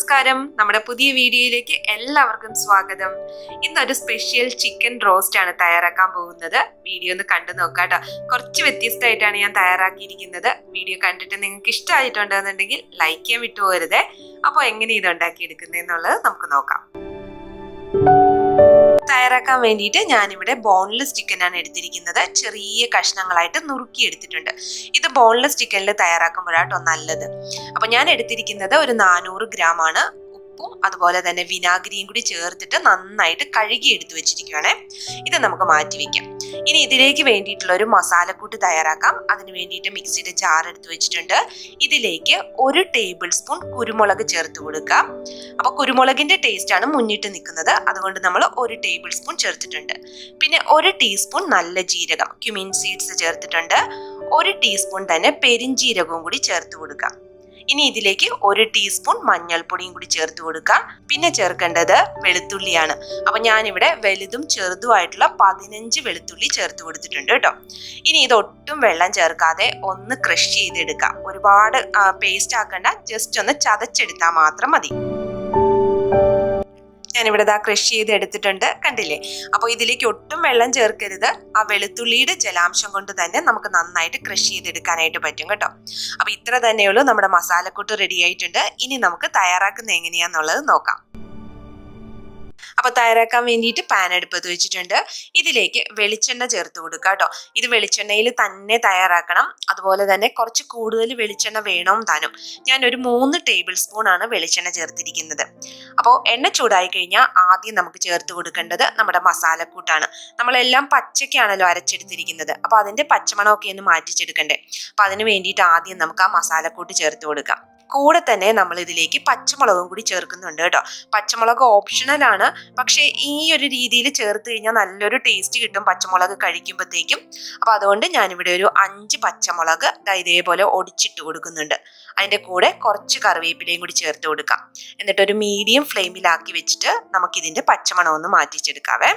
നമസ്കാരം, നമ്മുടെ പുതിയ വീഡിയോയിലേക്ക് എല്ലാവർക്കും സ്വാഗതം. ഇന്നൊരു സ്പെഷ്യൽ ചിക്കൻ റോസ്റ്റ് ആണ് തയ്യാറാക്കാൻ പോകുന്നത്. വീഡിയോ ഒന്ന് കണ്ടു നോക്കാട്ടോ. കുറച്ച് വ്യത്യസ്തമായിട്ടാണ് ഞാൻ തയ്യാറാക്കിയിരിക്കുന്നത്. വീഡിയോ കണ്ടിട്ട് നിങ്ങൾക്ക് ഇഷ്ടമായിട്ടുണ്ടെന്നുണ്ടെങ്കിൽ ലൈക്ക് ചെയ്യാൻ വിട്ടുപോകരുതേ. അപ്പോൾ എങ്ങനെ ഇത് ഉണ്ടാക്കിയെടുക്കുന്നതെന്നുള്ളത് നമുക്ക് നോക്കാം. തയ്യാറാക്കാൻ വേണ്ടിയിട്ട് ഞാനിവിടെ ബോൺലെസ് ചിക്കനാണ് എടുത്തിരിക്കുന്നത്. ചെറിയ കഷ്ണങ്ങളായിട്ട് നുറുക്കി എടുത്തിട്ടുണ്ട്. ഇത് ബോൺലെസ് ചിക്കനിൽ തയ്യാറാക്കുമ്പോഴാട്ടോ നല്ലത്. അപ്പൊ ഞാൻ എടുത്തിരിക്കുന്നത് ഒരു 400 ഗ്രാം ആണ്. ഉപ്പും അതുപോലെ തന്നെ വിനാഗിരിയും കൂടി ചേർത്തിട്ട് നന്നായിട്ട് കഴുകി എടുത്തു വെച്ചിരിക്കുകയാണ്. ഇത് നമുക്ക് മാറ്റി വെക്കാം. ഇനി ഇതിലേക്ക് വേണ്ടിയിട്ടുള്ള ഒരു മസാലക്കൂട്ട് തയ്യാറാക്കാം. അതിന് വേണ്ടിയിട്ട് മിക്സിയുടെ ജാർ എടുത്തു വെച്ചിട്ടുണ്ട്. ഇതിലേക്ക് 1 ടേബിൾ സ്പൂൺ കുരുമുളക് ചേർത്ത് കൊടുക്കാം. അപ്പൊ കുരുമുളകിന്റെ ടേസ്റ്റ് ആണ് മുന്നിട്ട് നിൽക്കുന്നത്, അതുകൊണ്ട് നമ്മൾ 1 ടേബിൾ സ്പൂൺ ചേർത്തിട്ടുണ്ട്. പിന്നെ 1 ടീസ്പൂൺ നല്ല ജീരകം, ക്യുമിൻ സീഡ്സ് ചേർത്തിട്ടുണ്ട്. 1 ടീസ്പൂൺ തന്നെ പെരിഞ്ജീരകവും കൂടി ചേർത്ത് കൊടുക്കാം. ഇനി ഇതിലേക്ക് 1 ടീസ്പൂൺ മഞ്ഞൾപ്പൊടിയും കൂടി ചേർത്ത് കൊടുക്കാം. പിന്നെ ചേർക്കേണ്ടത് വെളുത്തുള്ളിയാണ്. അപ്പൊ ഞാനിവിടെ വലുതും ചെറുതുമായിട്ടുള്ള 15 വെളുത്തുള്ളി ചേർത്ത് കൊടുത്തിട്ടുണ്ട് കേട്ടോ. ഇനി ഇതൊട്ടും വെള്ളം ചേർക്കാതെ ഒന്ന് ക്രഷ് ചെയ്തെടുക്കാം. ഒരുപാട് പേസ്റ്റ് ആക്കണ്ട, ജസ്റ്റ് ഒന്ന് ചതച്ചെടുത്താൽ മാത്രം മതി. ഞാനിവിടെ ക്രഷ് ചെയ്ത് എടുത്തിട്ടുണ്ട്, കണ്ടില്ലേ? അപ്പോൾ ഇതിലേക്ക് ഒട്ടും വെള്ളം ചേർക്കരുത്. ആ വെളുത്തുള്ളിയുടെ ജലാംശം കൊണ്ട് തന്നെ നമുക്ക് നന്നായിട്ട് ക്രഷ് ചെയ്തെടുക്കാനായിട്ട് പറ്റും കേട്ടോ. അപ്പൊ ഇത്ര തന്നെയുള്ളൂ, നമ്മുടെ മസാലക്കൂട്ട് റെഡി ആയിട്ടുണ്ട്. ഇനി നമുക്ക് തയ്യാറാക്കുന്നത് എങ്ങനെയാന്നുള്ളത് നോക്കാം. അപ്പൊ തയ്യാറാക്കാൻ വേണ്ടിയിട്ട് പാൻ അടുപ്പത്ത് വെച്ചിട്ടുണ്ട്. ഇതിലേക്ക് വെളിച്ചെണ്ണ ചേർത്ത് കൊടുക്കുക കേട്ടോ. ഇത് വെളിച്ചെണ്ണയിൽ തന്നെ തയ്യാറാക്കണം. അതുപോലെ തന്നെ കുറച്ച് കൂടുതൽ വെളിച്ചെണ്ണ വേണം താനും. ഞാൻ ഒരു 3 ടേബിൾ സ്പൂൺ ആണ് വെളിച്ചെണ്ണ ചേർത്തിരിക്കുന്നത്. അപ്പോൾ എണ്ണ ചൂടായി കഴിഞ്ഞാൽ ആദ്യം നമുക്ക് ചേർത്ത് കൊടുക്കേണ്ടത് നമ്മുടെ മസാലക്കൂട്ടാണ്. നമ്മളെല്ലാം പച്ചക്കാണല്ലോ അരച്ചെടുത്തിരിക്കുന്നത്. അപ്പൊ അതിന്റെ പച്ചമണമൊക്കെ ഒന്ന് മാറ്റിച്ചെടുക്കണ്ടേ. അപ്പൊ അതിന് വേണ്ടിയിട്ട് ആദ്യം നമുക്ക് ആ മസാലക്കൂട്ട് ചേർത്ത് കൊടുക്കാം. കൂടെ തന്നെ നമ്മൾ ഇതിലേക്ക് പച്ചമുളകും കൂടി ചേർക്കുന്നുണ്ട് കേട്ടോ. പച്ചമുളക് ഓപ്ഷണൽ ആണ്, പക്ഷേ ഈ ഒരു രീതിയിൽ ചേർത്ത് കഴിഞ്ഞാൽ നല്ലൊരു ടേസ്റ്റ് കിട്ടും പച്ചമുളക് കഴിക്കുമ്പോഴത്തേക്കും. അപ്പൊ അതുകൊണ്ട് ഞാനിവിടെ ഒരു 5 പച്ചമുളക് ഇതേപോലെ ഒടിച്ചിട്ട് കൊടുക്കുന്നുണ്ട്. അതിന്റെ കൂടെ കുറച്ച് കറിവേപ്പിലയും കൂടി ചേർത്ത് കൊടുക്കാം. എന്നിട്ട് ഒരു മീഡിയം ഫ്ലെയിമിലാക്കി വെച്ചിട്ട് നമുക്കിതിന്റെ പച്ചമണം ഒന്ന് മാറ്റിച്ചെടുക്കാവേ.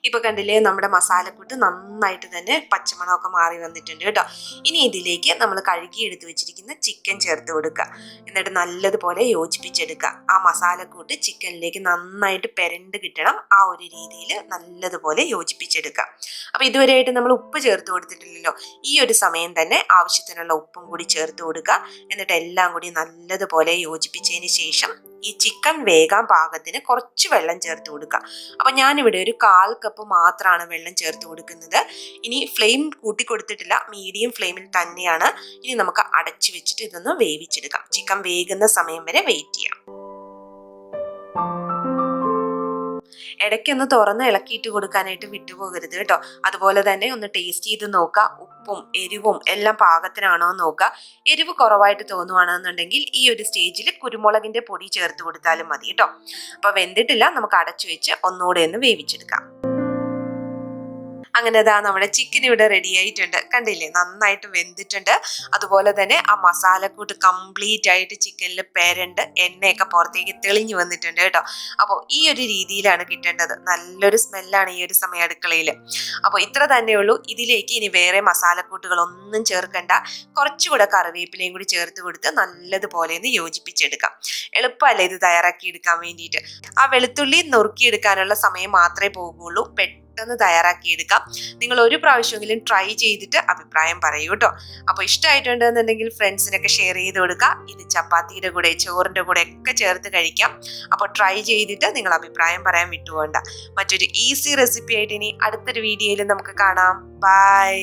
ഇപ്പൊ കണ്ടില്ലേ, നമ്മുടെ മസാലക്കൂട്ട് നന്നായിട്ട് തന്നെ പച്ചമണമൊക്കെ മാറി വന്നിട്ടുണ്ട് കേട്ടോ. ഇനി ഇതിലേക്ക് നമ്മൾ കഴുകി എടുത്തു വെച്ചിരിക്കുന്ന ചിക്കൻ ചേർത്ത് കൊടുക്കുക. എന്നിട്ട് നല്ലതുപോലെ യോജിപ്പിച്ചെടുക്കുക. ആ മസാലക്കൂട്ട് ചിക്കനിലേക്ക് നന്നായിട്ട് പെരണ്ട് കിട്ടണം. ആ ഒരു രീതിയിൽ നല്ലതുപോലെ യോജിപ്പിച്ചെടുക്കുക. അപ്പൊ ഇതുവരെയായിട്ട് നമ്മൾ ഉപ്പ് ചേർത്ത് കൊടുത്തിട്ടില്ലല്ലോ. ഈ ഒരു സമയം തന്നെ ആവശ്യത്തിനുള്ള ഉപ്പും കൂടി ചേർത്ത് കൊടുക്കുക. എന്നിട്ട് എല്ലാം കൂടി നല്ലതുപോലെ യോജിപ്പിച്ചതിന് ശേഷം ഈ ചിക്കൻ വേകാൻ പാകത്തിന് കുറച്ച് വെള്ളം ചേർത്ത് കൊടുക്കുക. അപ്പൊ ഞാനിവിടെ ഒരു 1/4 കപ്പ് മാത്രമാണ് വെള്ളം ചേർത്ത് കൊടുക്കുന്നത്. ഇനി ഫ്ലെയിം കൂട്ടി കൊടുത്തിട്ടില്ല, മീഡിയം ഫ്ലെയിമിൽ തന്നെയാണ്. ഇനി നമുക്ക് അടച്ചു വെച്ചിട്ട് ഇതൊന്ന് വേവിച്ചെടുക്കാം. ചിക്കൻ വേകുന്ന സമയം വരെ വെയിറ്റ് ചെയ്യാം. ഇടയ്ക്കൊന്ന് തുറന്ന് ഇളക്കിയിട്ട് കൊടുക്കാനായിട്ട് വിട്ടുപോകരുത് കേട്ടോ. അതുപോലെ തന്നെ ഒന്ന് ടേസ്റ്റ് ചെയ്ത് നോക്കുക. ഉപ്പും എരിവും എല്ലാം പാകത്തിനാണോ എന്ന് നോക്കുക. എരിവ് കുറവായിട്ട് തോന്നുവാണെന്നുണ്ടെങ്കിൽ ഈ ഒരു സ്റ്റേജിൽ കുരുമുളകിന്റെ പൊടി ചേർത്ത് കൊടുത്താലും മതി കേട്ടോ. അപ്പൊ വെന്തിട്ടില്ല, നമുക്ക് അടച്ചു വെച്ച് ഒന്നുകൂടെ ഒന്ന് വേവിച്ചെടുക്കാം. അങ്ങനെ നമ്മുടെ ചിക്കൻ ഇവിടെ റെഡി ആയിട്ടുണ്ട്. കണ്ടില്ലേ, നന്നായിട്ട് വെന്തിട്ടുണ്ട്. അതുപോലെ തന്നെ ആ മസാലക്കൂട്ട് കംപ്ലീറ്റ് ആയിട്ട് ചിക്കനിൽ പെരണ്ട് എണ്ണയൊക്കെ പുറത്തേക്ക് തെളിഞ്ഞു വന്നിട്ടുണ്ട് കേട്ടോ. അപ്പോൾ ഈ ഒരു രീതിയിലാണ് കിട്ടേണ്ടത്. നല്ലൊരു സ്മെല്ലാണ് ഈ ഒരു സമയം അടുക്കളയിൽ. അപ്പോൾ ഇത്ര തന്നെയുള്ളൂ. ഇതിലേക്ക് ഇനി വേറെ മസാലക്കൂട്ടുകളൊന്നും ചേർക്കണ്ട. കുറച്ചുകൂടെ കറിവേപ്പിലയും കൂടി ചേർത്ത് കൊടുത്ത് നല്ലതുപോലെ ഒന്ന് യോജിപ്പിച്ചെടുക്കാം. എളുപ്പമല്ലേ ഇത് തയ്യാറാക്കി എടുക്കാൻ വേണ്ടിയിട്ട്. ആ വെളുത്തുള്ളി നുറുക്കിയെടുക്കാനുള്ള സമയം മാത്രമേ പോകുള്ളൂ. പെട്ടെന്ന് തയ്യാറാക്കിയെടുക്കാം. നിങ്ങൾ ഒരു പ്രാവശ്യമെങ്കിലും ട്രൈ ചെയ്തിട്ട് അഭിപ്രായം പറയൂ കേട്ടോ. അപ്പോൾ ഇഷ്ടമായിട്ടുണ്ടെന്നുണ്ടെങ്കിൽ ഫ്രണ്ട്സിനൊക്കെ ഷെയർ ചെയ്ത് കൊടുക്കുക. ഇത് ചപ്പാത്തിയുടെ കൂടെ ചോറിന്റെ കൂടെ ഒക്കെ ചേർത്ത് കഴിക്കാം. അപ്പോൾ ട്രൈ ചെയ്തിട്ട് നിങ്ങൾ അഭിപ്രായം പറയാൻ വിട്ടുപോകണ്ട. മറ്റൊരു ഈസി റെസിപ്പി ആയിട്ട് ഇനി അടുത്തൊരു വീഡിയോയിൽ നമുക്ക് കാണാം. ബൈ.